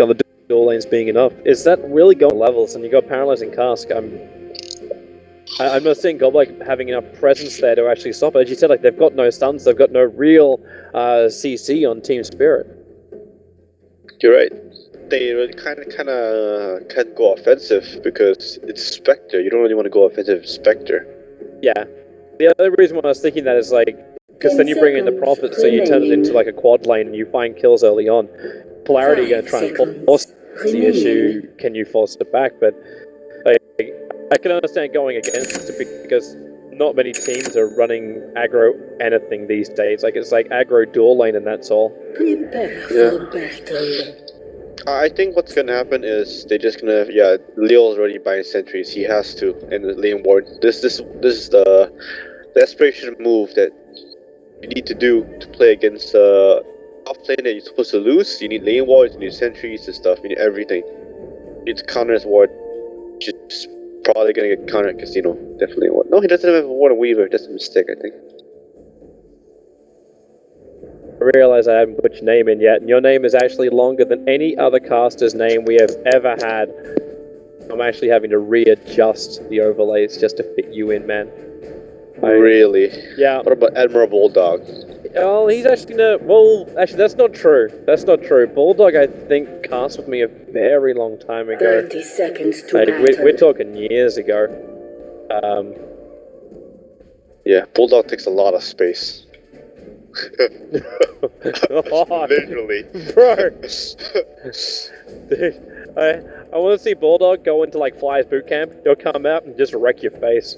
on the dual lanes being enough. Is that really going levels? And you got Paralyzing Cask. I'm not seeing Goblike having enough presence there to actually stop it. As you said, like they've got no stuns, they've got no real CC on TSpirit. You're right. They really kind of can't go offensive because it's Spectre. You don't really want to go offensive Spectre. Yeah. The other reason why I was thinking that is like, because then you bring in the Prophet, so you turn it into like a quad lane and you find kills early on. Polarity going to try and force the issue. Can you force it back? But like, I can understand going against it because not many teams are running aggro anything these days. Like it's like aggro dual lane and that's all. Yeah. I think what's gonna happen is they're just gonna Leo's already buying sentries. He has to in the lane ward. This is the desperation move that you need to do to play against off lane that you're supposed to lose. You need lane wards, you need sentries and stuff, you need everything. You need to counter his ward. Just probably gonna get countered Casino. Definitely ward. No, he doesn't have a ward weaver, that's a mistake, I think. I realize I haven't put your name in yet, and your name is actually longer than any other caster's name we have ever had. I'm actually having to readjust the overlays just to fit you in, man. Really? Yeah. What about Admiral Bulldog? Oh, he's actually actually that's not true. That's not true. Bulldog, I think, cast with me a very long time ago. 30 seconds to we're talking years ago. Yeah, Bulldog takes a lot of space. Literally. Bro. Dude, I want to see Bulldog go into like Flyers boot camp. He'll come out and just wreck your face.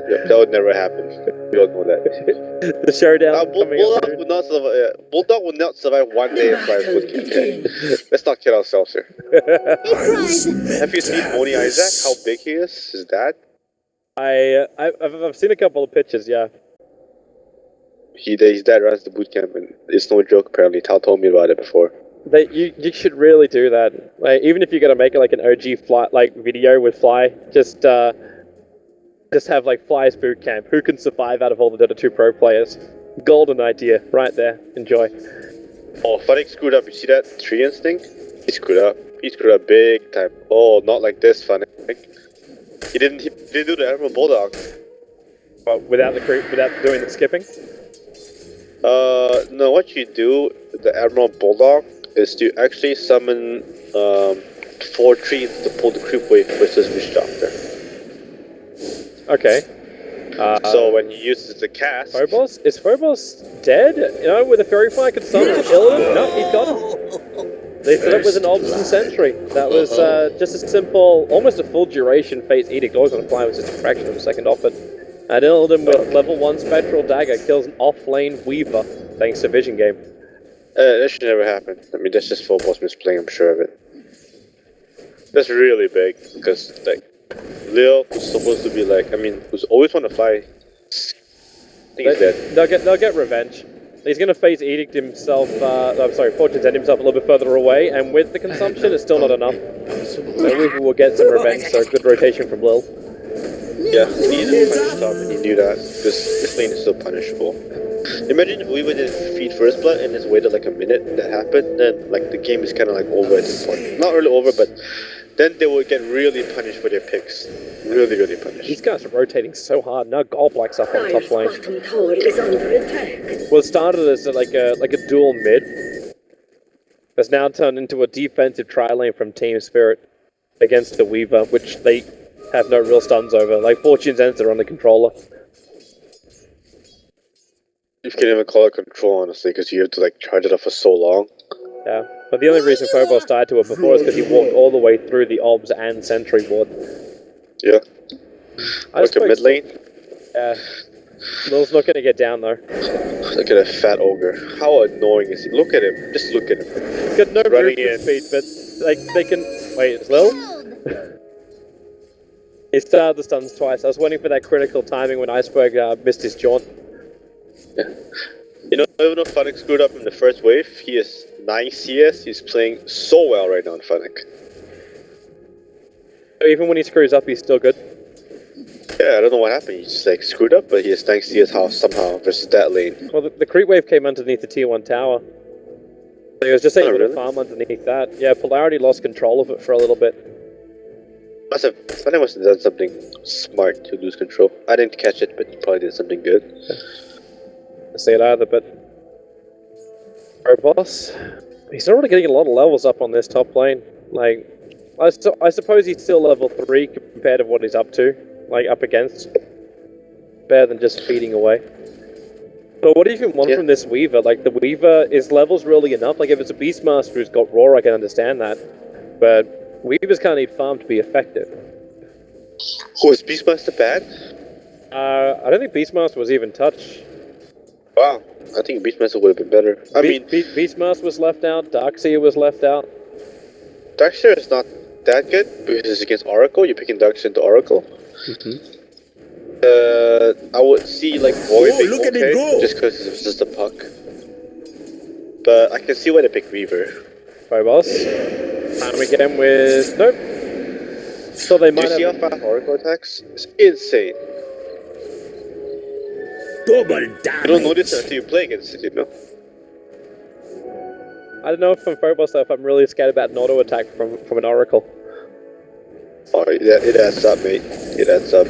Yeah, that would never happen. We all know that. The showdown. Bulldog will not survive one day of Flyers boot camp. Let's not kid ourselves here. Have you seen Moni Isaac? How big he is? His dad? I've seen a couple of pictures. Yeah. His dad runs the boot camp, and it's no joke. Apparently, Tal told me about it before. You should really do that. Like, even if you're gonna make it like an OG Fly video with Fly, just have like Fly's boot camp. Who can survive out of all the Dota 2 pro players? Golden idea, right there. Enjoy. Oh, Funnick screwed up. You see that tree instinct? He screwed up. He screwed up big time. Oh, not like this, Funnick. He didn't do the Admiral Bulldog. Well, without doing the skipping. No, what you do, the Admiral Bulldog, is to actually summon 4 trees to pull the creep wave versus Witch Doctor. Okay. So when he uses the cast... Phobos? Is Phobos dead? You know, with a Fairy Fire consumption? Illidan? No, he's got him. They set up with an Obscene Sentry. That was just a simple, almost a full duration Fate's Edict. Always on a fly, was just a fraction of a second off it. And Illidan with level 1 Spectral Dagger kills an off-lane Weaver, thanks to Vision Game. That should never happen. I mean, that's just Phobos misplaying, I'm sure of it. That's really big, because, like, Leo was supposed to be like, who's always on the fly. I think he's dead. They'll get revenge. He's going to Fate's Edict himself, Fortune's End himself a little bit further away, and with the consumption, it's still not enough. So Weaver will get some revenge, so good rotation from Lil. Yeah, he needed to punish top, and he knew that, because this lane is still punishable. Imagine if Weaver didn't feed First Blood and just waited like a minute that happened, then like the game is kind of like over at this point. Not really over, but then they would get really punished for their picks. Really, really punished. These guys are rotating so hard. Now Golblack's up on top lane. Tower is under attack. Well, it started as like a dual mid. Has now turned into a defensive tri-lane from TSpirit against the Weaver, which they have no real stuns over. Like Fortune's Ends are on the controller. You can't even call it control, honestly, because you have to like charge it up for so long. Yeah, but the only reason Phobos died to it before is because he walked all the way through the Obs and Sentry ward. Yeah. Like a mid lane? Yeah. Lil's not going to get down though. Look at a fat ogre. How annoying is he? Look at him. Just look at him. He's got no movement speed, but like they can... Wait, it's Lil? He started the stuns twice. I was waiting for that critical timing when Iceberg missed his jaunt. Yeah. You know, even though Funnick screwed up in the first wave, he is 9 CS. He's playing so well right now in Funnick. Even when he screws up, he's still good. Yeah, I don't know what happened. He just like screwed up, but he has 9 CS somehow versus that lane. Well, the creep wave came underneath the tier 1 tower. So he was just able really? to farm underneath that. Yeah, Polarity lost control of it for a little bit. Somebody must have done something smart to lose control. I didn't catch it, but probably did something good. I see it either, but our boss, he's already getting a lot of levels up on this top lane. Like, I suppose he's still level 3 compared to what he's up to, like up against. Better than just feeding away. But what do you even want from this Weaver? Like, the Weaver, is levels really enough? Like, if it's a Beastmaster who's got Roar, I can understand that. But Weavers can't need farm to be effective. Oh, is Beastmaster bad? I don't think Beastmaster was even touched. Wow, I think Beastmaster would have been better. I mean, Beastmaster was left out, Darkseer was left out. Darkseer is not that good because it's against Oracle. You're picking Darkseer into Oracle. I would see like Void being look at it okay, go! just because it's just a puck. But I can see why they pick Weaver. Right, boss. Time again with... Nope. So they Do might you see have... how fast Oracle attacks? It's insane. Double You damage. don't notice it until you play against it, you know? I don't know if I'm Phobos though, if I'm really scared about an auto attack from an Oracle. Oh, yeah, it adds up, mate. It adds up.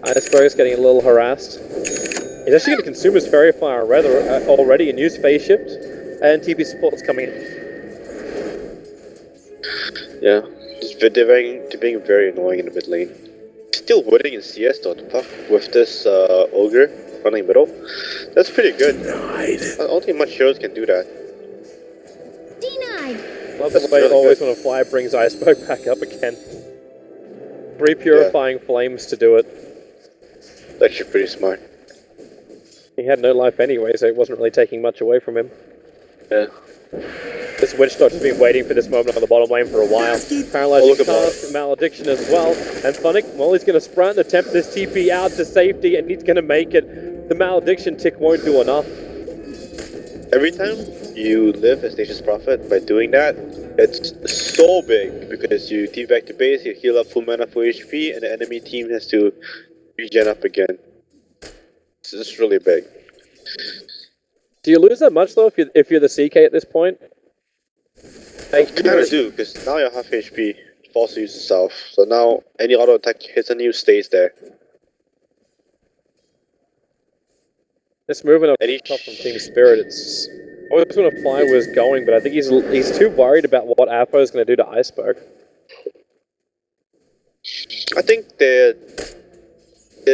Iceberg's getting a little harassed. He's actually going to consume his Fairy Fire already and use Phase Shift, and TP support's coming in. Yeah, they're being very annoying in the mid lane. Still winning in CS though, the fuck, with this Ogre running middle. That's pretty good. I don't think much heroes can do that. Denied. Love the way really always good. when a fly brings Iceberg back up again. 3 Purifying Flames to do it. It's actually pretty smart. He had no life anyway, so it wasn't really taking much away from him. Yeah. This Witch Doctor's been waiting for this moment on the bottom lane for a while. Paralyzing cast, Malediction as well. And Phonic, well, he's going to sprint and attempt this TP out to safety, and he's going to make it. The Malediction tick won't do enough. Every time you live as Nature's Prophet, by doing that, it's so big because you TP back to base, you heal up full mana for HP, and the enemy team has to regen up again. It's just really big. Do you lose that much though if you're the CK at this point? You kind of do, because now you're half HP. It also uses self. So now any auto attack hits on you stays there. This movement up top from TSpirit, it's always when a fly was going, but I think he's too worried about what Apo is going to do to Iceberg. I think they're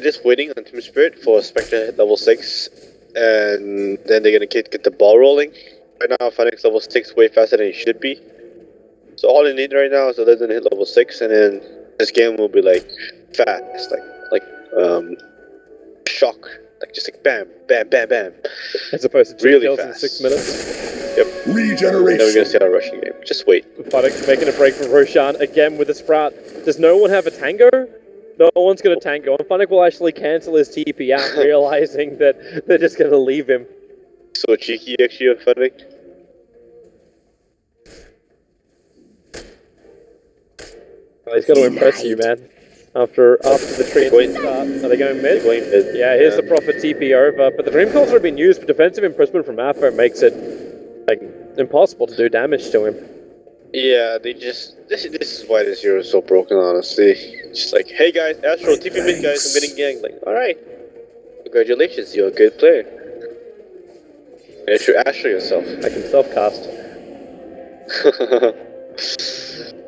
just waiting on TSpirit for Spectre to hit level 6, and then they're gonna get the ball rolling. Right now, Phoenix level 6 way faster than he should be. So all they need right now is to let them hit level 6, and then this game will be like fast, like shock, like just like bam, bam, bam, bam. As opposed to 2 really kills fast. in 6 minutes. Yep. Regeneration. Then we're gonna see our rushing game. Just wait. Phoenix making a break from Roshan again with the Sprout. Does no one have a tango? No one's going to tango, and Phonic will actually cancel his TP out, realizing that they're just going to leave him. So cheeky, actually, of Phoenix. Well, he's got to impress you, man. After the treant start, are they going mid? Going mid. Yeah, here's the Prophet TP over, but the Dream Calls are being used, but defensive imprisonment from Alpha makes it like impossible to do damage to him. Yeah, they just this is why this hero is so broken, honestly. Just like, hey guys, Astro, TP mid guys, I'm getting ganked. Like, alright. Congratulations, you're a good player. You should Astro yourself. I can self-cast.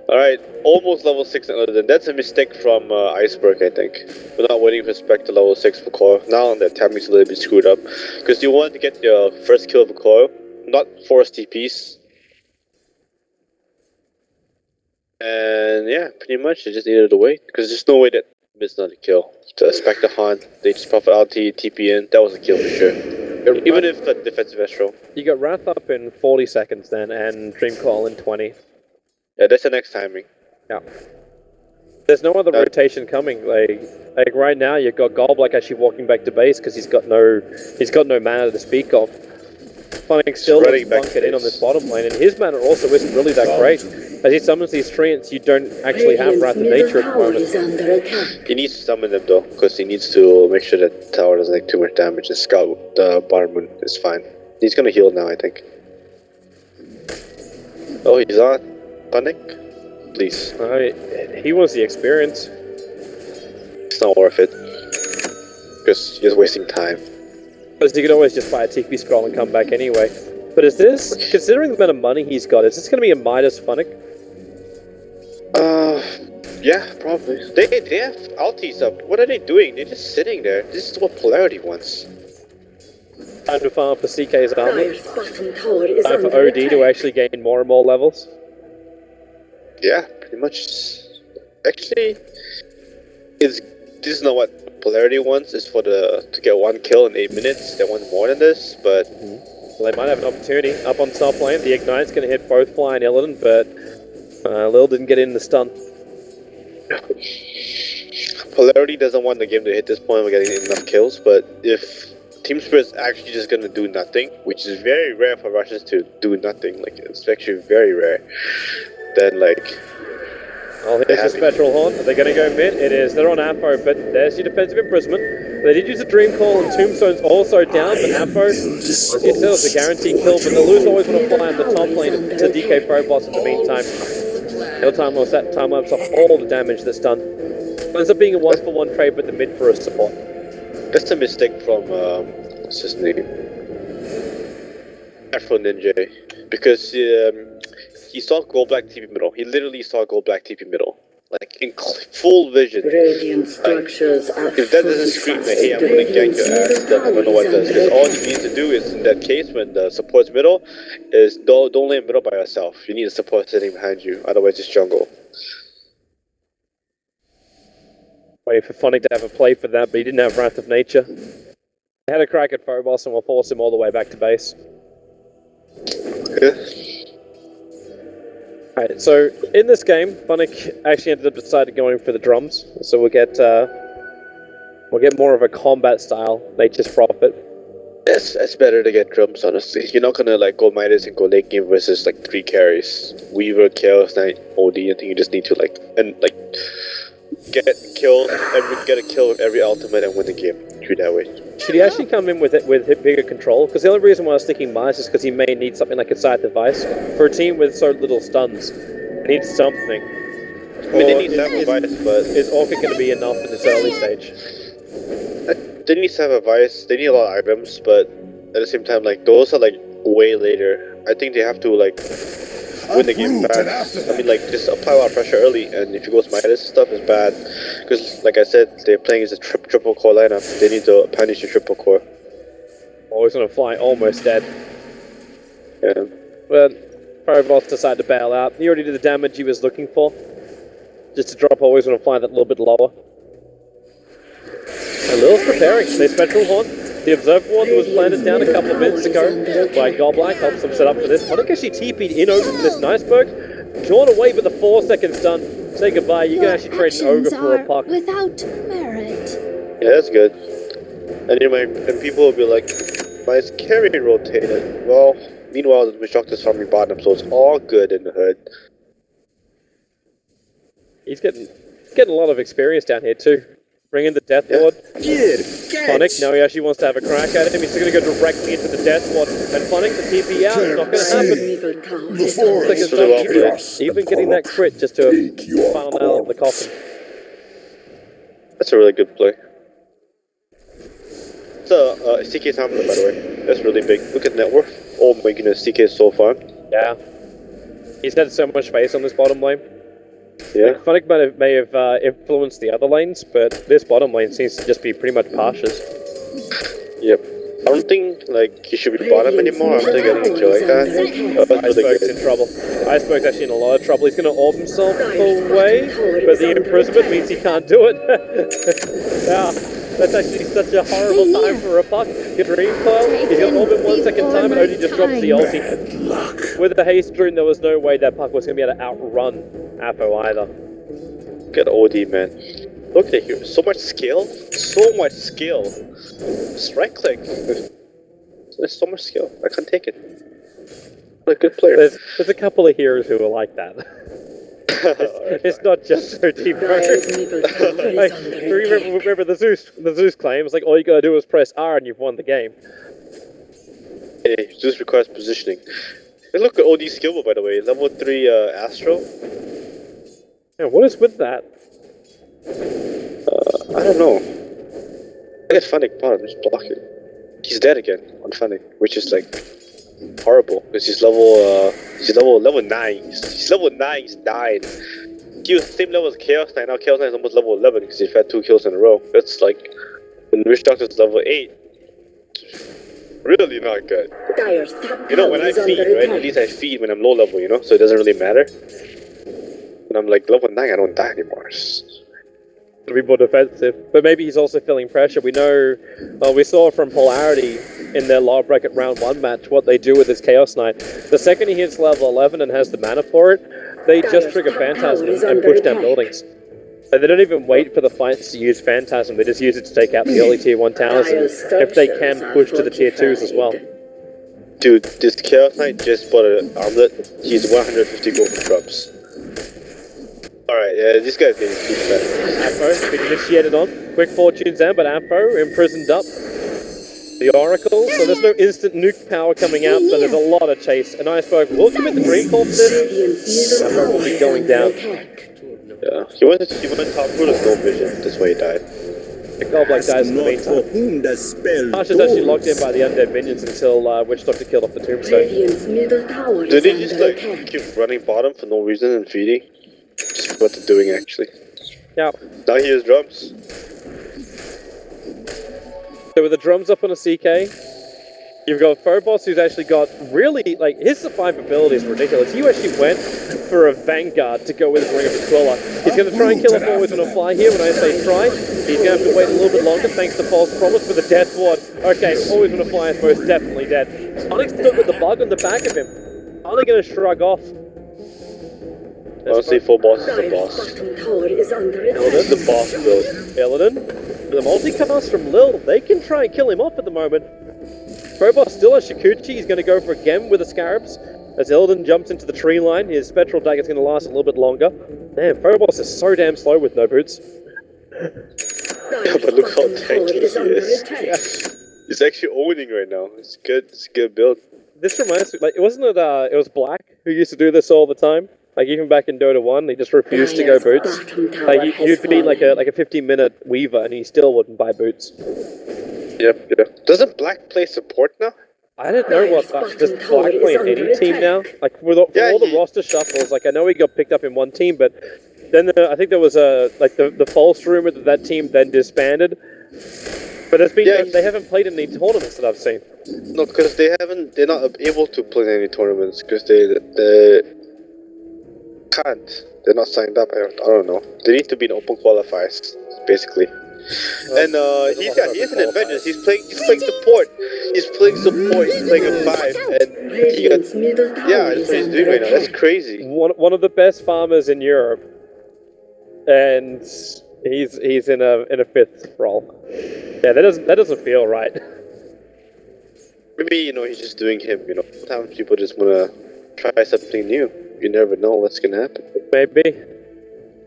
Alright, almost level 6 and Illidan. That's a mistake from Iceberg, I think. We're not waiting for Spectre level 6 for coil. Now that timing's a little bit screwed up. Because you want to get your first kill of a coil, not force TPs. And yeah, pretty much they just needed to wait. Because there's no way that it's not a kill. The Spectre Hunt, they just Prophet LT, TP in, that was a kill for sure. Even if the defensive Astro. You got Wrath up in 40 seconds then, and Dream Call in 20. Yeah, that's the next timing. Yeah. There's no other rotation coming. Like right now, you've got Golblak actually walking back to base because he's got no mana to speak of. Phonic still running back bunkered in on this bottom lane, and his mana also isn't really that great. As he summons these treants, you don't actually have Wrath of Nature at the moment. Is under attack. He needs to summon them though, because he needs to make sure that the tower doesn't take too much damage and scout the bottom moon is fine. He's gonna heal now, I think. Oh, he's on Panic? Please. He wants the experience. It's not worth it. Because you're wasting time. Because you could always just buy a TP scroll and come back anyway. But is this, considering the amount of money he's got, is this going to be a Midas Funnick? Yeah, probably. They have ultis up. What are they doing? They're just sitting there. This is what Polarity wants. Time to farm for CK's armor. Dire's bottom tower is Time for under OD to attack. actually gain more and more levels. Yeah, pretty much. Actually, this is not what Polarity wants. It's for to get 1 kill in 8 minutes. They want more than this, but Well, they might have an opportunity. Up on top lane, the Ignite's going to hit both Fly and Illidan, but Lil didn't get in the stun. Polarity doesn't want the game to hit this point of getting enough kills, but if TeamSpirit's actually just gonna do nothing, which is very rare for Russians to do nothing, like it's actually very rare, then like... Oh, here's the Spectral Horn. Are they going to go mid? It is. They're on Ampho, but there's your defensive imprisonment. They did use a Dream Call, and Tombstone's also down, but Ampho, as you tell, it's a guaranteed kill, but the Lose always want to fly on the top lane to DK Phobos in the meantime. He'll time-lapse off all the damage that's done. It ends up being a 1-for-1 trade with the mid for a support. That's a mistake from, what's his name? Afro Ninja. Because he saw Gold Black TP middle. He literally saw Gold Black TP middle. Like, in full vision. Radiant structures are If that doesn't scream that, hey, I'm gonna gank your ass, then I don't know what does. Because all you need to do is, in that case, when the support's middle, is don't lane middle by yourself. You need a support sitting behind you, otherwise just jungle. Waiting for Phonic to have a play for that, but he didn't have Wrath of Nature. They had a crack at Phobos and will force him all the way back to base. Yeah. Alright, so in this game, Phonic actually ended up deciding going for the drums, so we'll get more of a combat style Nature's Prophet. It's better to get drums, honestly. You're not gonna like go Midas and go late game versus like 3 carries. Weaver, Chaos Knight, OD. I think you just need to get a kill with every ultimate and win the game. Do that way. Should he actually come in with bigger control? Because the only reason why I was sticking Midas is because he may need something like a Scythe Device. For a team with so little stuns, they need something. I mean, they need to have a Vice, but... Is Orchid going to be enough in this early stage? They need to have a Vice, they need a lot of items, but at the same time, like, those are, like, way later. I think they have to, like, win the game fast. I mean, like, just apply a lot of pressure early, and if you go Midas stuff is bad. Because, like I said, they're playing as a triple core lineup. They need to punish the triple core. Always going to fly, almost dead. Yeah. But Phobos decided to bail out. He already did the damage he was looking for. Just to drop always going to fly that little bit lower. And Lil's preparing. Their Spectral Horn. The Observer Ward was planted down a couple of minutes ago by Goblak, helps them set up for this. Phonic actually TP'd in over from this Niceberg. Drawn away, but the 4 seconds done. Say goodbye. You can actually trade an Ogre for a puck. Without merit. Yeah, that's good. And and people will be like, my carry rotated. Well, meanwhile, the Mishoctor's farming bottom, so it's all good in the hood. He's getting a lot of experience down here too. Bring in the Death Ward. Phonic, now he actually wants to have a crack at him. He's going to go directly into the Death Ward. And Phonic, the TP out, it's not going to happen. Even getting that crit just to final nail in the coffin. That's a really good play. So, CK's Hamlet, by the way. That's really big. Look at net worth. Oh my goodness, CK is so fun. Yeah. He's had so much space on this bottom lane. Yeah. Like, Phonic may have influenced the other lanes, but this bottom lane seems to just be pretty much partials. Yep. I don't think like he should be bottom anymore after getting a kill like that. Iceberg's in trouble. Iceberg's actually in a lot of trouble. He's going to orb himself away, but the imprisonment means he can't do it. Yeah, that's actually such a horrible time for a puck. Get Dream Coil, he's going to orb it 1 second time, and Odie just drops the ulti. With the haste rune, there was no way that puck was going to be able to outrun Apo either. Get OD, man. Look at here, so much skill. So much skill. Just right click. There's so much skill. I can't take it. What a good player. There's a couple of heroes who are like that. It's not just so deep. Like, remember the Zeus claim? It's like all you gotta do is press R and you've won the game. Hey, Zeus requires positioning. Hey, look at OD skill, by the way. Level 3 Astro. Yeah, what is with that? I don't know. I get Fennec Pod, just block it. He's dead again on Fennec, which is like horrible because he's level 9. He's level 9. He's died. He was the same level as Chaos Knight. Now Chaos Knight is almost level 11 because he's had 2 kills in a row. That's like when Witch Doctor's level 8. Really not good. You know, when I feed, right? At least I feed when I'm low level, you know, so it doesn't really matter. When I'm like level 9, I don't die anymore. To be more defensive, but maybe he's also feeling pressure. We know, we saw from Polarity in their lower bracket round 1 match what they do with his Chaos Knight. The second he hits level 11 and has the mana for it, they just trigger Phantasm and push down buildings. And they don't even wait for the fights to use Phantasm, they just use it to take out the early tier 1 towers, and if they can, push to the tier 2s as well. Dude, this Chaos Knight just bought an armlet. He's 150 gold for drops. Alright, yeah, this guy's getting too fast. Ampho been initiated on. Quick fortunes down, but Ampho imprisoned up. The Oracle, so there's no instant nuke power coming out, so there's a lot of chase. And Iceberg will commit the Green Corp for this. Ampho will be going down. Yeah, he went top through the snow vision, that's why he died. The Goblin dies in the meantime. Marsh is actually locked in by the undead minions until Witch Doctor killed off the Tombstone. Did they just like keep running bottom for no reason and feeding? Just what they're doing actually. Yeah. Now he has drums. So with the drums up on a CK, you've got Phobos who's actually got really, like, his survivability is ridiculous. He actually went for a Vanguard to go with Ring of Aquila. He's going to try and kill him always on a fly here. When I say try, he's going to have to wait a little bit longer thanks to False Promise with the Death Ward. Okay, always on a fly is most definitely dead. Onyx stood with the bug on the back of him. Are they going to shrug off? Honestly, full boss is the boss. Illidan, The boss build. Illidan, the multicast from Lil, they can try and kill him off at the moment. Phobos still has Shikuchi, he's going to go for a gem with the Scarabs. As Illidan jumps into the tree line, his Spectral Dagger is going to last a little bit longer. Damn, Phobos is so damn slow with no boots. But look how tanky he is. Yeah. He's actually owning right now. It's good. It's a good build. This reminds me, like, it was Black who used to do this all the time. Like, even back in Dota 1, he just refused to go boots. Like, you'd be like a 15-minute Weaver, and he still wouldn't buy boots. Yep, yep. Doesn't Black play support now? I don't know what does Black play in any team now? Like, for all the roster shuffles, like, I know he got picked up in one team, but then I think there was the false rumor that team then disbanded. But it's been they haven't played in any tournaments that I've seen. No, because they're not able to play in any tournaments because they can't. They're not signed up. I don't know. They need to be in open qualifiers, basically. And he has an advantage. He's playing support. He's playing a 5, and he got that's what he's doing right now. That's crazy. One of the best farmers in Europe, and he's in a 5th role. Yeah, that doesn't feel right. Maybe he's just doing him. Sometimes people just wanna try something new. You never know what's gonna happen. Maybe.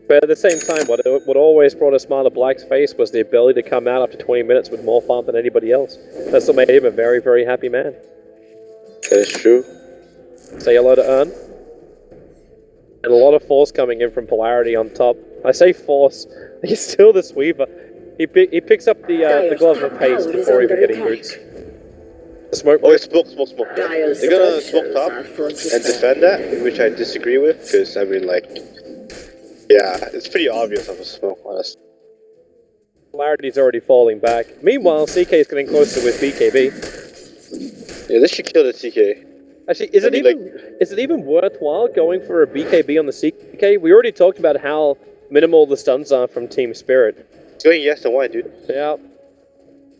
But at the same time, what always brought a smile to Black's face was the ability to come out after 20 minutes with more farm than anybody else. That's what made him a very, very happy man. That is true. Say hello to Earn. And a lot of force coming in from Polarity on top. I say force, he's still this Weaver. He picks up the glove of pace before even getting boots. Smoke. Oh, it's smoke. They're gonna smoke top and defend that, which I disagree with, because I mean, it's pretty obvious of a smoke, honestly. Polarity's already falling back. Meanwhile, CK is getting closer with BKB. Yeah, this should kill the CK. Actually, is it even worthwhile going for a BKB on the CK? We already talked about how minimal the stuns are from TSpirit. It's going yes and Y, dude. Yeah.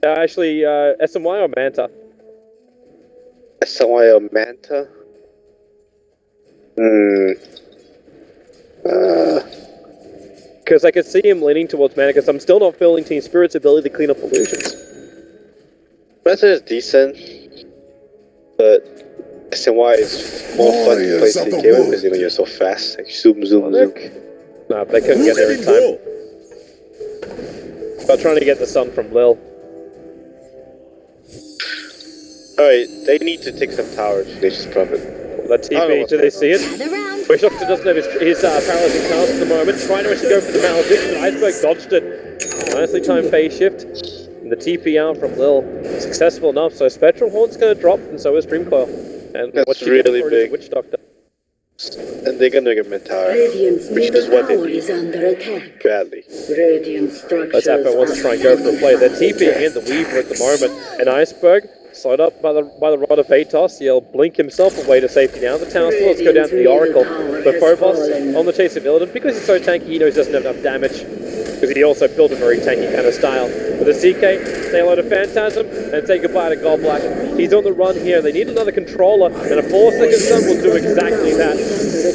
Actually, SMY or Manta? SMY or Manta? Because I could see him leaning towards Mana, because I'm still not feeling TSpirit's ability to clean up illusions. Manta is decent, but SMY is more fun to play CK with because you're so fast. Like zoom. Nah, they couldn't get there in time. But trying to get the sun from Lil. Alright, they need to take some towers. They just profit. That TP, do they see it? Gather round. Wishlock doesn't have his paralyzing cast at the moment, trying to actually go for the malediction. Iceberg dodged it. Nicely timed phase shift. And the TP out from Lil. Successful enough, so Spectral Horn's going to drop, and so is Dreamcoil. And That's what you get really for it is big. Witch Doctor. And they're gonna get Mentar, Radiant's which middle is what they tower need is under attack. badly. Radiant structures Let's Appo wants to try and go for a play. They're TPing in the Weaver at the moment. And Iceberg, slowed up by the Rod of Atos, he'll blink himself away to safety now. The town still let's go down to the Oracle. But Phobos on the chase of Illidan, because he's so tanky, he knows he doesn't have enough damage. Because he also built a very tanky kind of style. With a CK, say hello to Phantasm, and say goodbye to Godblack. He's on the run here. They need another controller, and a 4-second stun will do exactly that.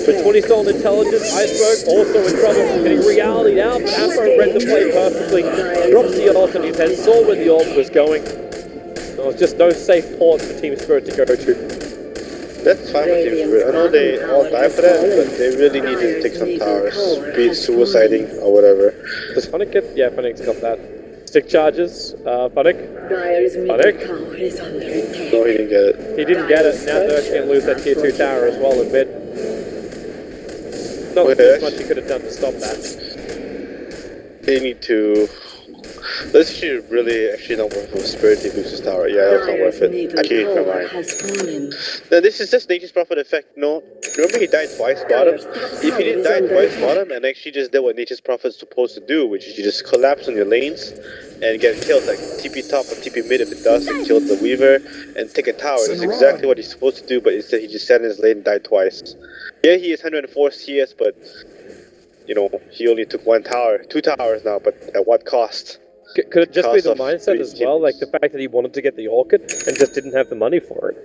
With 20 stolen intelligence, Iceberg also in trouble. Getting reality now, but Appo read the play perfectly. Drops the ult on his head, saw where the ult was going. There was just no safe port for TSpirit to go to. That's fine with TSpirit. I know they all die for that, but they really need to take some towers. Be it suiciding or whatever. Does Funnick get? Yeah, Funnick's got that. Stick charges, Funnick. Dyer's middle Funnick? tower is under attack. No, he didn't get it. He didn't get it. Now they're actually going to lose that tier 2 tower as well in mid. Not Wait, as much you could have done to stop that. They need to... This should really actually not worth it for Spirit to lose his tower. Yeah, that's not worth it. I changed my mind. Now this is just Nature's Prophet effect. No, remember he died twice bottom? If he didn't die twice bottom and actually just did what Nature's Prophet's supposed to do, which is you just collapse on your lanes and get kills like TP top or TP mid if it does, and kill the Weaver and take a tower. That's exactly what he's supposed to do, but instead he just sat in his lane and died twice. Yeah, he is 104 CS, but you know, he only took 1 tower, 2 towers now, but at what cost? Could it just be Cost the of mindset 3 as well? Like the fact that he wanted to get the Orchid and just didn't have the money for it?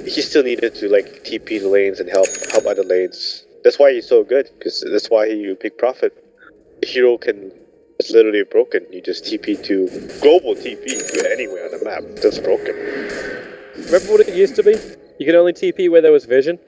He still needed to like TP the lanes and help other lanes. That's why he's so good, because that's why he pick Prophet. The hero it's literally broken. You just TP to global TP to anywhere on the map. That's broken. Remember what it used to be? You could only TP where there was vision.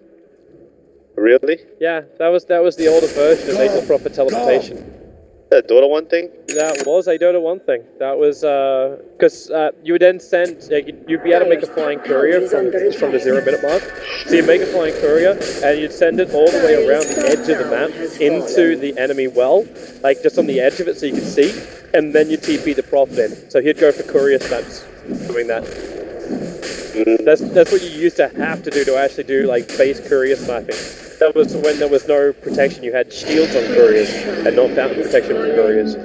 Really? Yeah, that was the older version of Nature's Prophet teleportation. That Dota 1 thing? That was a Dota 1 thing. That was, because you would then send, you'd be able to make a flying courier from the 0 minute mark. So you'd make a flying courier, and you'd send it all the way around the edge of the map into the enemy well, like just on the edge of it so you could see, and then you TP the Prophet in. So he'd go for courier snaps doing that. That's what you used to have to do to actually do, like, base courier sniping. That was when there was no protection. You had shields on couriers and not fountain protection for couriers.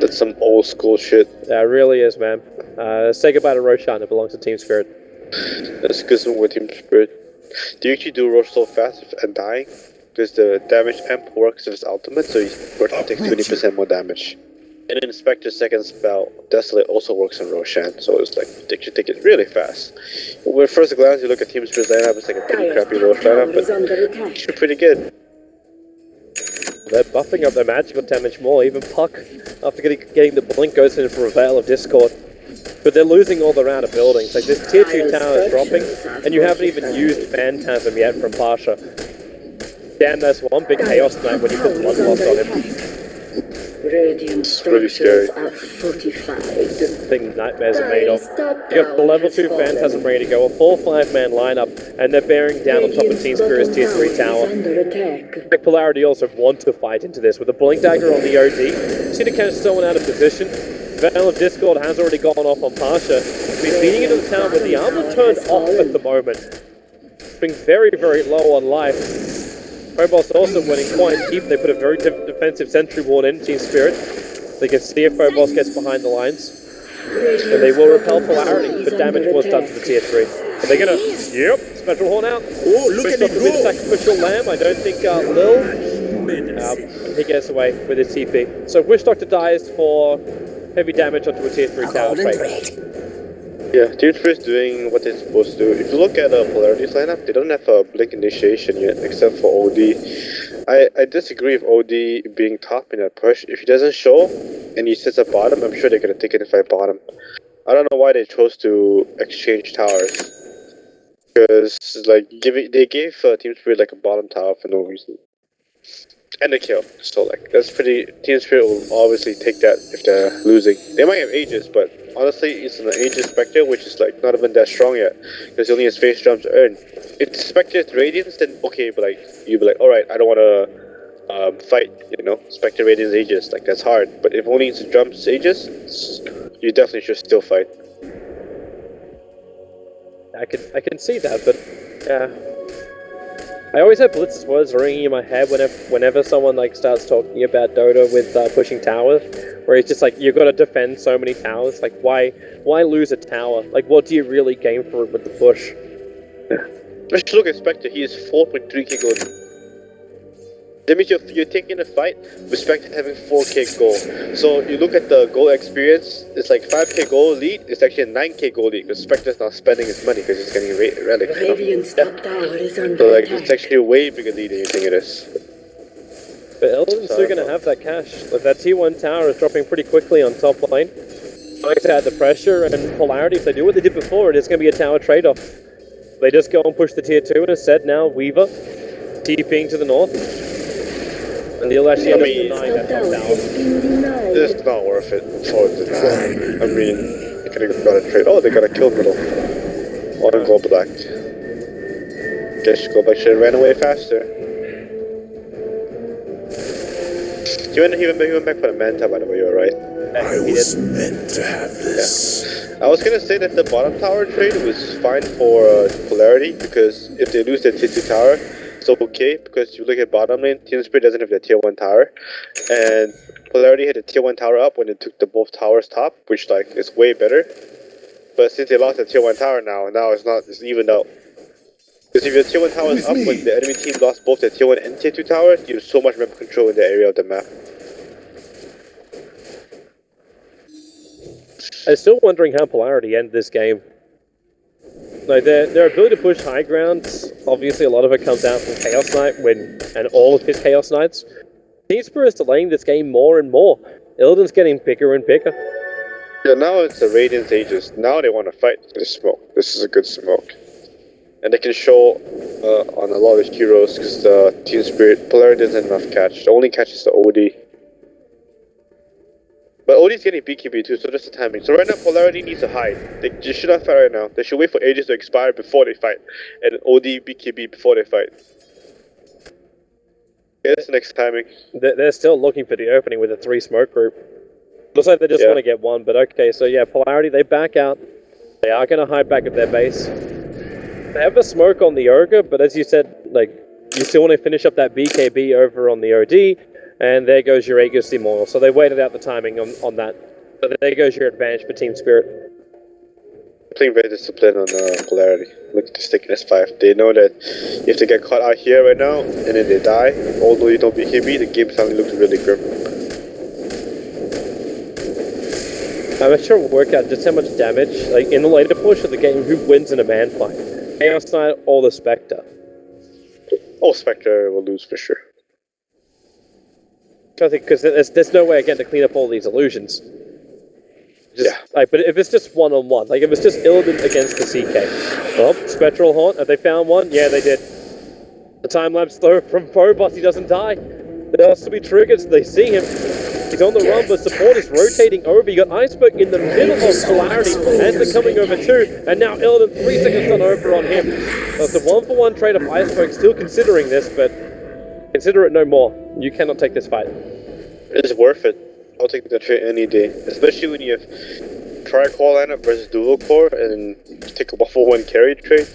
That's some old school shit. That really is, man. Say goodbye to Roshan. It belongs to TSpirit. That's because with TSpirit. Do you actually do Rosh so fast and dying? Because the damage amp works with his ultimate, so he takes 20% more damage. And then Spectre's second spell, Desolate, also works on Roshan, so it's like, you should take it really fast. When first glance, you look at TSpirit's lineup, it's like a pretty crappy Rosh lineup, but it's pretty good. They're buffing up their magical damage more. Even Puck, after getting the blink, goes in for a Veil of Discord. But they're losing all their outer buildings. Like, this tier 2 tower is dropping, and you haven't even used Phantasm yet from Pasha. Damn, that's one big Chaos Knight when you put Bloodlust on him. Radiant really scary. structures are fortified. Thing nightmares are made of. You got the level 2 Phantasm ready to go, a 4-5-man lineup, and they're bearing down on top of TSpirit's tier 3 tower. Like Polarity also want to fight into this with a Blink Dagger on the OD. See to catch someone out of position. Veil of Discord has already gone off on Pasha. He's beating into the tower with the armor turned off at the moment. Being very, very low on life. Phobos also winning quite deep. They put a very defensive sentry ward in TSpirit. They can see if Phobos gets behind the lines. And they will repel Polarity, but damage was done to the tier 3. Are they gonna... Yep, Spectral Horn out. Oh, look at Switched me off the go! sacrificial lamb. I don't think Lil... he gets away with his TP. So Wish Doctor dies for heavy damage onto a tier 3 tower trait. Yeah, TSpirit's doing what they're supposed to do. If you look at Polarity's lineup, they don't have a Blink initiation yet, except for OD. I disagree with OD being top in that push. If he doesn't show, and he sits at bottom, I'm sure they're going to take it and fight bottom. I don't know why they chose to exchange towers. Because, like, they gave TSpirit, like, a bottom tower for no reason. and a kill. So like that's pretty. TSpirit will obviously take that if they're losing. They might have Aegis, but honestly, it's an Aegis Spectre, which is like not even that strong yet, because only has face jumps to earn. If the Spectre's Radiance, then okay, but like you'd be like, all right, I don't want to fight. You know, Spectre Radiance Aegis, like that's hard. But if only it's jumps Aegis, you definitely should still fight. I can see that, but yeah. I always have Blitz's words ringing in my head whenever someone like starts talking about Dota with pushing towers, where it's just like you've got to defend so many towers. Like why lose a tower? Like what do you really gain for it with the push? Let's look at Spectre. He is 4.3k gold. That means you're taking a fight with Spectre having 4k gold. So you look at the gold experience, it's like 5k gold lead, it's actually a 9k gold lead, because Spectre's not spending his money because he's getting relics. Radiant's top tower is under So like, attack. it's actually a way bigger lead than you think it is. But Illidan's still going to have that cash. Like that T1 tower is dropping pretty quickly on top lane. Going to add the pressure and Polarity. If they do what they did before, it is going to be a tower trade-off. They just go and push the tier 2, and instead now Weaver TPing to the north. And they'll actually end up denying that top tower. It's not worth it for the time. I mean, they could have got a trade. Oh, they got a kill middle. One gold black. Guess Goldback should have ran away faster. He went back for the Manta, by the way, you were right. I was meant to have this. Yeah. I was gonna say that the bottom tower trade was fine for Polarity, because if they lose their tier 2 tower, it's okay, because you look at bottom lane, TSpirit doesn't have their tier 1 tower, and Polarity had a tier 1 tower up when they took the both towers top, which like is way better. But since they lost the tier 1 tower now it's evened out. Because if your tier 1 tower is up when the enemy team lost both their tier 1 and tier 2 towers, you have so much map control in the area of the map. I'm still wondering how Polarity ended this game. Like their ability to push high ground, obviously a lot of it comes out from Chaos Knight and all of his Chaos Knights. TSpirit is delaying this game more and more. Illidan's getting bigger and bigger. Yeah, now it's the Radiance Aegis. Now they want to fight for the smoke. This is a good smoke. And they can show on a lot of heroes, because the TSpirit Polarity doesn't have enough catch. The only catch is the OD. But OD's getting BKB too, so just the timing. So right now, Polarity needs to hide. They should not fight right now. They should wait for Aegis to expire before they fight. And OD BKB before they fight. Okay, that's the next timing. They're still looking for the opening with a 3 smoke group. Looks like they just want to get one, but okay, so yeah, Polarity, they back out. They are going to hide back at their base. They have a smoke on the Ogre, but as you said, like, you still want to finish up that BKB over on the OD, and there goes your Aegis Immortal. So they waited out the timing on that. But there goes your advantage for TSpirit. Playing very disciplined on Polarity. Look at this taking S5. They know that if they get caught out here right now, and then they die, although you don't BKB, the game suddenly looks really grim. I'm not sure we'll work out just how much damage, like in the later push of the game, who wins in a man fight. Chaos Knight or the Spectre? Oh, Spectre will lose for sure. I think because there's no way again to clean up all these illusions. Just, like, but if it's just one-on-one, like if it's just Illidan against the CK. Well, Spectral Haunt, have they found one? Yeah, they did. The time-lapse though from Phobos, he doesn't die. There has to be triggered, so they see him. He's on the run, but support is rotating over. You got Iceberg in the middle of Polarity, and they're coming over too. And now Illidan, 3 seconds done over on him. So it's a 1-for-1 trade of Iceberg, still considering this, but consider it no more. You cannot take this fight. It's worth it. I'll take the trade any day. Especially when you have tri-core lineup versus dual core, and you take a 1-for-1 carry trade.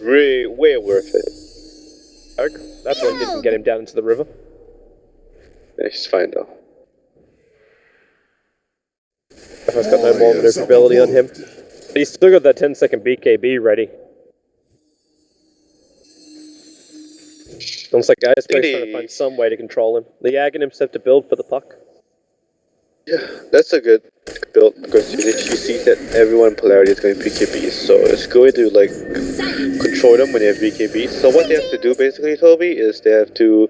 Really, way worth it. That's one didn't get him down into the river. Yeah, he's fine though. He's got no more maneuverability on him. But he's still got that 10-second BKB ready. Looks like Iceberg's trying to find some way to control him. The Aghanims have to build for the puck. Yeah, that's a good build, because you see that everyone in Polarity is going to BKB, so it's going to like destroy them when they have BKBs. So what they have to do basically, Toby, is they have to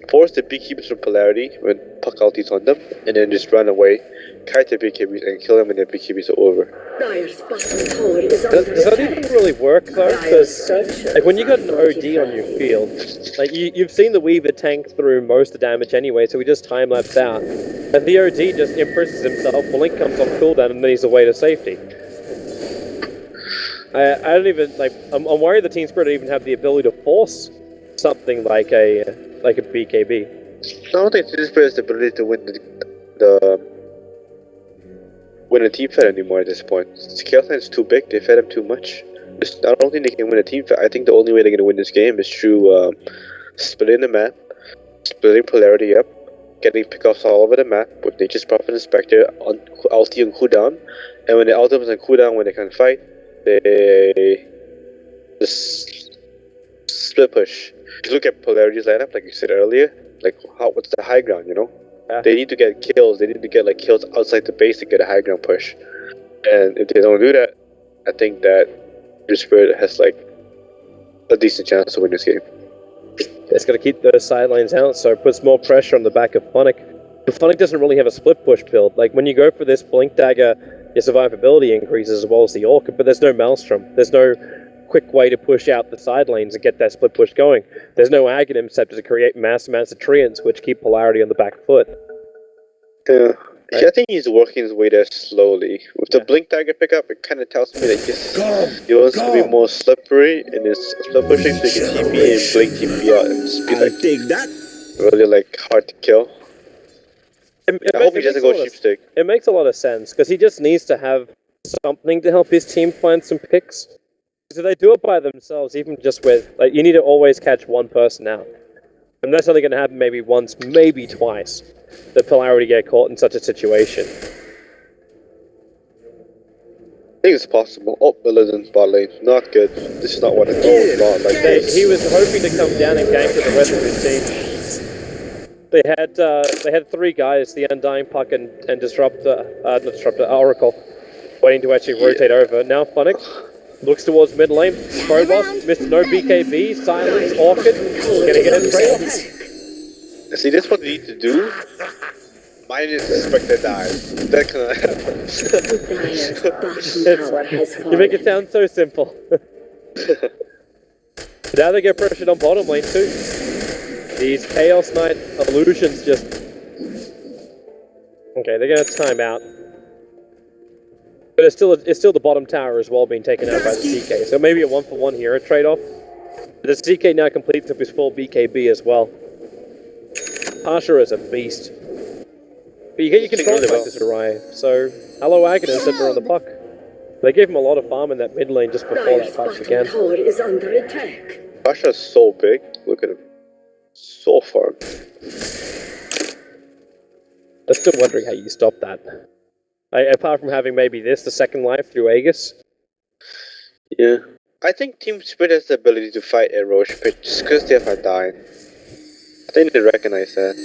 force the beekeepers from Polarity when puck ultis on them, and then just run away, kite the BKBs, and kill them when their BKBs are over. Dire's bottom tower is under Does that even attack. really work though? Dire's Because structures like when you got an are OD on your fortified. field, like you've seen the Weaver tank through most of the damage anyway, so we just time lapse out. And the OD just imprisons himself, Blink comes on cooldown, and then he's away to safety. I don't even like. I'm worried the TSpirit even have the ability to force something like a BKB. I don't think TSpirit has the ability to win win a team fight anymore at this point. Scale is too big. They fed him too much. I don't think they can win a team fight. I think the only way they're gonna win this game is through splitting the map, splitting Polarity up, getting pickoffs all over the map with Nature's Prophet and Spectre on ulti and cooldown, and when the ultimate is on cooldown, when they can fight, they just split push. If you look at Polarity's lineup, like you said earlier, like what's the high ground, you know? Yeah. They need to get kills. They need to get like kills outside the base to get a high ground push. And if they don't do that, I think that TSpirit has like a decent chance to win this game. It's got to keep those sidelines out, so it puts more pressure on the back of Phonic. But Phonic doesn't really have a split push build. Like when you go for this Blink Dagger, your survivability increases as well as the Orchid, but there's no Maelstrom. There's no quick way to push out the side lanes and get that split push going. There's no Aghanim Scepter to create mass amounts of treants, which keep Polarity on the back foot. Yeah. I think he's working his way there slowly. With the Blink Dagger pickup, it kind of tells me that he wants to be more slippery in his split pushing so he can TP and Blink TP out and just be like dig that. really like hard to kill. I hope he doesn't go cheap stick. It makes a lot of sense, because he just needs to have something to help his team find some picks. So they do it by themselves, even just with, like, you need to always catch one person out. And that's only going to happen maybe once, maybe twice, that Polarity get caught in such a situation. I think it's possible. Oh, Illidan bot lane. Not good. This is not what I thought. Not like this. He was hoping to come down and gank with the rest of his team. They had three guys, the Undying Puck and Oracle, waiting to actually rotate over. Now Phonic looks towards mid lane. Probos, missed no BKB, Silence, Orchid, gonna get a trade. See, that's what they need to do. Mine is Spectre dies. That kind of happens. Dire's bottom tower has You make it fallen. sound so simple. Now they get pressured on bottom lane too. These Chaos Knight illusions just... Okay, they're gonna time out. But it's still the bottom tower as well being taken out by the CK. So maybe a 1-for-1 hero trade-off. The CK now completes up his full BKB as well. Pasha is a beast. But you get your control devices to arrive. So, hello Aghanim Scepter on the puck. They gave him a lot of farm in that mid lane just before Dire's that puck bottom began. tower is under attack. Pasha's so big. Look at him. So far. I'm still wondering how you stop that. Apart from having maybe the second life through Aegis. Yeah. I think TSpirit has the ability to fight a Roche pit just because they have a dying. I think they recognize that.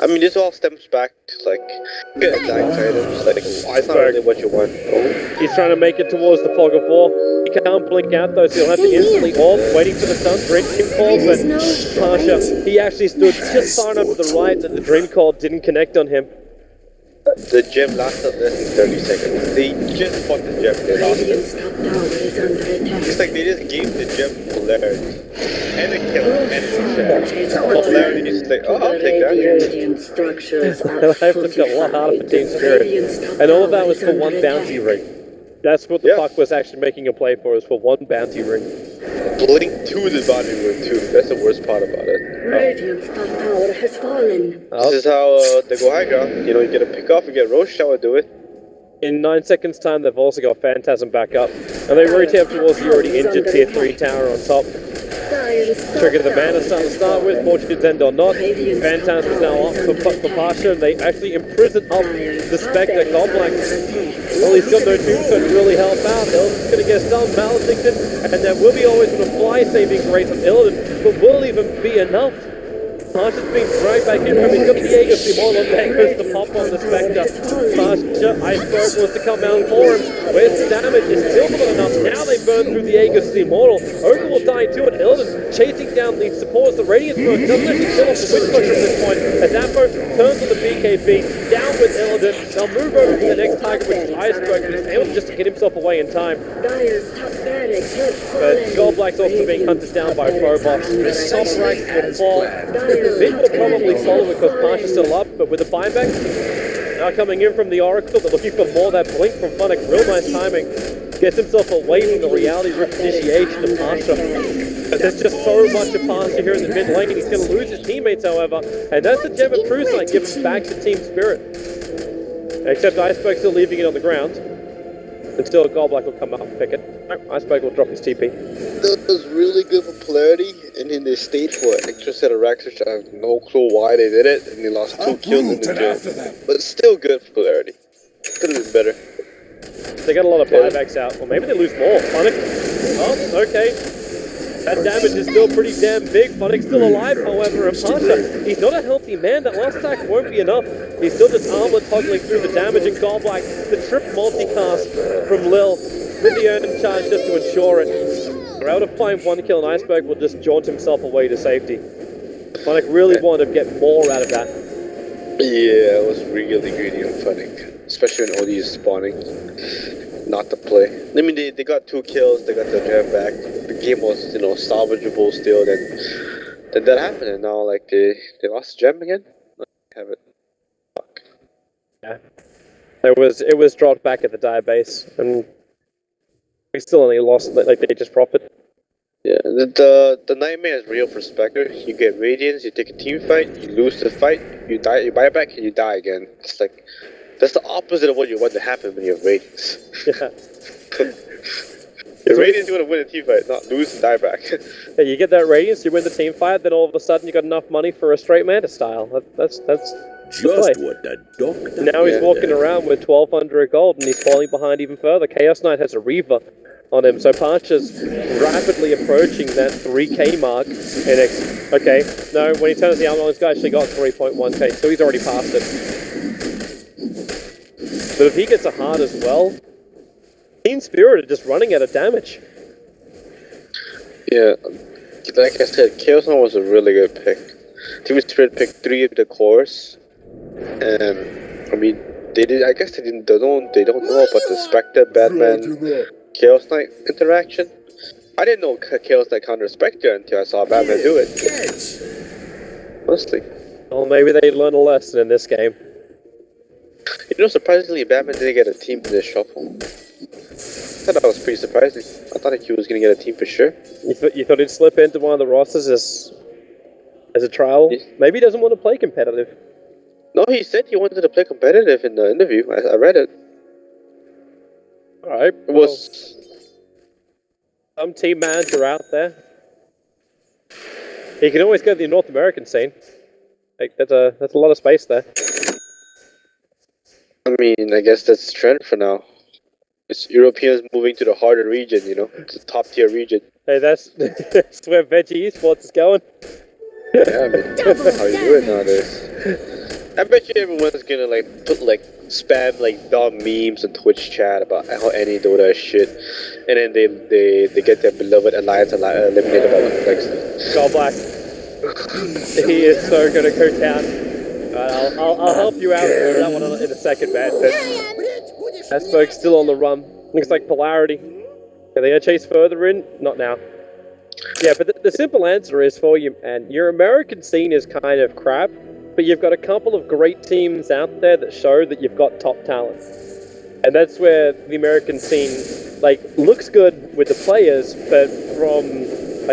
I mean, this all stems back to like good dying items. Like, it's not really what you want. Oh. He's trying to make it towards the fog of war. He can't blink out though, so he'll have to instantly off, waiting for the stun, Dream Call, but Pasha, he actually stood just far enough to the right that the Dream Call didn't connect on him. The gem lasted less than 30 seconds. They just fought the gem. They lost it. Radiant's top tower is under attack. It's like they just gave the gem Polarity. And a kill, and a share. Polarity is like, oh, I'll take that. Radiant structures are Life just got a lot harder for TSpirit. And all of that was for one bounty ring. That's what the puck was actually making a play for, is for one bounty ring. Blink to the body room too. That's the worst part about it. Radiant's top tower has fallen. This is how they go high ground. You know, you get a pick off, you get Roche, how I do it. In 9 seconds time, they've also got Phantasm back up. And they rotate up towards the already injured tier 3 tower on top. Trigger the mana start to start with, Fortune's End or not. Phantasm is now off for Pasha, and they actually imprison up the Spectre Goblin. Well, he's got no tombstone to really help out. Illidan's going to get stunned, Maledicted, and there will be always a fly saving grace of Illidan, but will even be enough. Pasha's being dragged back in from he's got the Jaeger Simon on there, goes the pop on the Spectre. Pasha, Iceberg wants to come out for him. Where's the damage? It's still not enough. Now they burn through the Jaeger Simon. Ogre will die too, and Illidan chasing down the supports. The Radiant Smoke doesn't actually kill off the Witch Crusher at this point. As Ampo turns on the BKB, down with Illidan. They'll move over to the next target, which is Iceberg, but he's able just to get himself away in time. But Goldblack's also being hunted down by Phobos. Sobrax will fall. Mid will probably follow because Pasha's still up, but with the buyback now coming in from the Oracle, they're looking for more of that blink from Funnick. Real nice timing. Gets himself away from the reality rip initiation of Pasha. There's just so much of Pasha here in the mid lane. He's going to lose his teammates, however, and that's the gem of True Sight given back to TSpirit. Except Iceberg still leaving it on the ground. Until Goldblack will come up and pick it. Iceberg will drop his TP. That was really good for Polarity, and then they stayed for an extra set of racks, which I have no clue why they did it, and they lost 2 kills in the game. But it's still good for Polarity. Could have been better. They got a lot of buybacks out. Well, maybe they lose more. Funnick. Oh, okay. That damage is still pretty damn big. Funnick's still alive, however, and Pasha, he's not a healthy man. That last attack won't be enough. He's still just armlet toggling through the damage, and Goldblack, the trip multicast from Lil, with the earning charge just to ensure it. They're able to find 1 kill, and Iceberg will just jaunt himself away to safety. Funnick really wanted to get more out of that. Yeah, it was really greedy on Funnick, especially when OD is spawning. Not to play. I mean, they got 2 kills, they got the gem back. The game was, salvageable still. Then that happened, and now like they lost the gem again. Have it. Fuck. Yeah. It was dropped back at the die base, and we still only lost like they just profit. Yeah, the nightmare is real for Spectre. You get Radiance, you take a team fight, you lose the fight, you die, you buy back, and you die again. It's like that's the opposite of what you want to happen when you have Radiance. Yeah. Your Radiance, you want to win a team fight, not lose and die back. Yeah, you get that Radiance, you win the team fight, then all of a sudden you got enough money for a straight Manta style. That's Just what the doctor. Now he's walking around with 1,200 gold, and he's falling behind even further. Chaos Knight has a Reaver on him, so Pasha's rapidly approaching that 3k mark. And okay, no, when he turns the armor on, this guy actually got 3.1k, so he's already passed it. But if he gets a heart as well, TSpirit are just running out of damage. Yeah, like I said, Chaos Knight was a really good pick. TSpirit picked 3 of the cores, and I mean, they did. I guess they don't know about the Spectre, Batman, Chaos Knight interaction. I didn't know Chaos Knight counter Spectre until I saw Batman do it. Honestly. Well, maybe they learned a lesson in this game. Surprisingly, Batman didn't get a team in this shuffle. I thought that was pretty surprising. I thought he was going to get a team for sure. You thought he'd slip into one of the rosters as a trial? Yes. Maybe he doesn't want to play competitive. No, he said he wanted to play competitive in the interview. I read it. Alright. It was... Some team manager out there. He can always go to the North American scene. Like, that's a lot of space there. I mean, I guess that's the trend for now. It's Europeans moving to the harder region, It's a top tier region. Hey, that's where Veggie Esports is going. Yeah, I mean, that's how you do it nowadays. I bet you everyone's gonna spam dumb memes on Twitch chat about how any Dota is shit, and then they get their beloved alliance eliminated by one flex. Goldblack. He is so gonna go down. I'll help you out with that one in a second, man. That smoke's still on the run. Looks like Polarity. Are they gonna chase further in? Not now. Yeah, but the simple answer is for you, man. Your American scene is kind of crap, but you've got a couple of great teams out there that show that you've got top talent. And that's where the American scene, looks good with the players, but from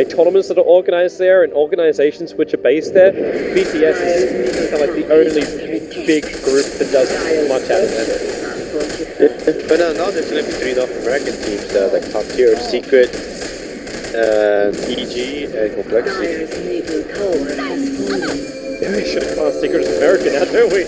tournaments that are organized there and organizations which are based there, BTS is kind of the only big group that does much out of that. But now there's going to be 3 North American teams that are top tier: Secret, EG, and Complexity. Yeah, we should have gone Secret as American now, don't we?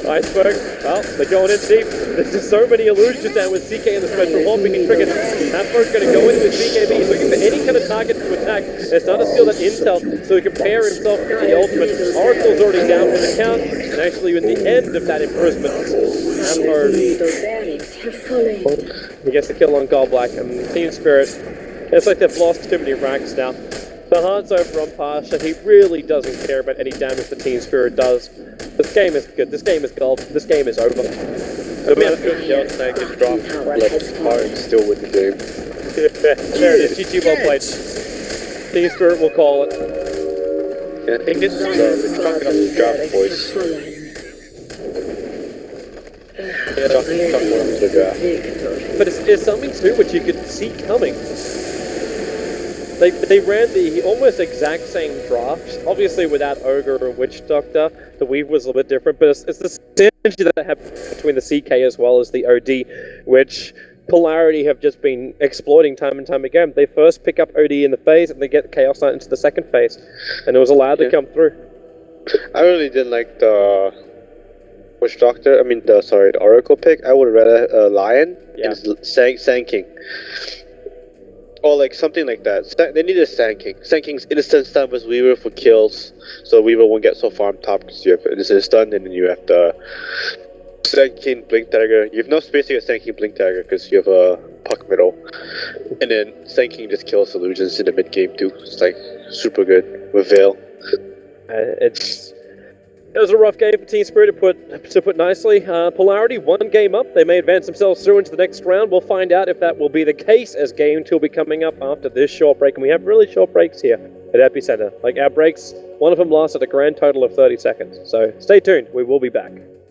Iceberg, well, they're going in deep. There's just so many illusions down with CK and the special bomb being triggered. Hapler's going to go into his BKB. He's looking for any kind of target to attack. And it's not to steal that intel so he can pair himself with the ultimate. Oracle's already down for the count. And actually, in the end of that imprisonment, Hapler he gets the kill on Goldblack. And TSpirit, it's like they've lost too many ranks now. The Han's over on Pasha. He really doesn't care about any damage the TSpirit does. This game is good. This game is gold. This game is over. The man who yelled snake is dropped left hard and still win the game. There it is. GG well played. TSpirit will call it. Yeah, I think this is it's talking up the draft voice. Yeah, talking up the draft. But it's something too which you could see coming. They ran the almost exact same drafts, obviously without Ogre and Witch Doctor. The weave was a little bit different, but it's the synergy that happened between the CK as well as the OD, which Polarity have just been exploiting time and time again. They first pick up OD in the phase, and they get Chaos Knight into the second phase, and it was allowed to come through. I really didn't like the Witch Doctor. I mean, the Oracle pick. I would rather Lion and Sand King. Or like something like that. They need a Sand King. Sand King's instant stun with Weaver for kills, so Weaver won't get so far on top because you have instant stun, and then you have the Sand King Blink Dagger. You have no space to get Sand King Blink Dagger because you have a puck middle, and then Sand King just kills illusions in the mid game too. It's like super good with Veil. It was a rough game for TSpirit to put nicely. Polarity, one game up. They may advance themselves through into the next round. We'll find out if that will be the case as game 2 will be coming up after this short break. And we have really short breaks here at Epicenter. Like our breaks, one of them lasted a grand total of 30 seconds. So stay tuned. We will be back.